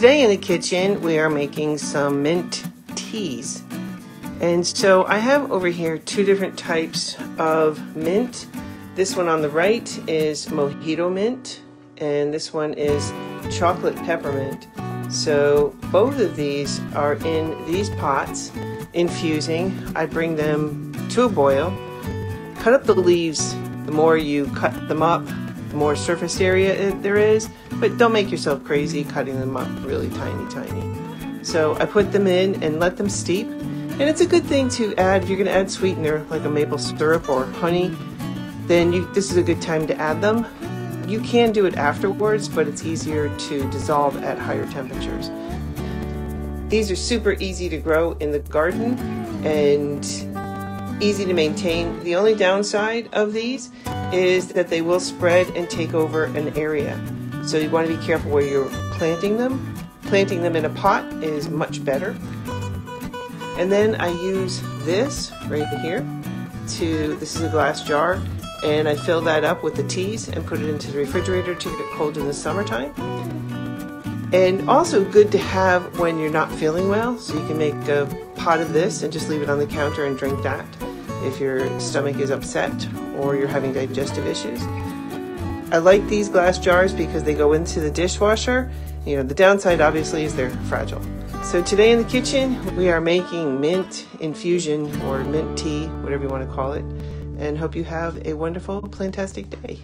today in the kitchen we are making some mint teas. And so I have over here two different types of mint. This one on the right is mojito mint, and this one is chocolate peppermint. So both of these are in these pots, infusing. I bring them to a boil, cut up the leaves. The more you cut them up, the more surface area there is, but don't make yourself crazy cutting them up really tiny. So I put them in and let them steep. And it's a good thing to add, if you're going to add sweetener like a maple syrup or honey, then this is a good time to add them. You can do it afterwards, but it's easier to dissolve at higher temperatures. These are super easy to grow in the garden and easy to maintain. The only downside of these is that they will spread and take over an area. So you want to be careful where you're planting them. Planting them in a pot is much better. And then I use this right here this is a glass jar, and I fill that up with the teas and put it into the refrigerator to get it cold in the summertime. And also good to have when you're not feeling well, so you can make a pot of this and just leave it on the counter and drink that if your stomach is upset or you're having digestive issues. I like these glass jars because they go into the dishwasher. You know, the downside obviously is they're fragile. So today in the kitchen we are making mint infusion or mint tea, whatever you want to call it, and hope you have a wonderful, plantastic day.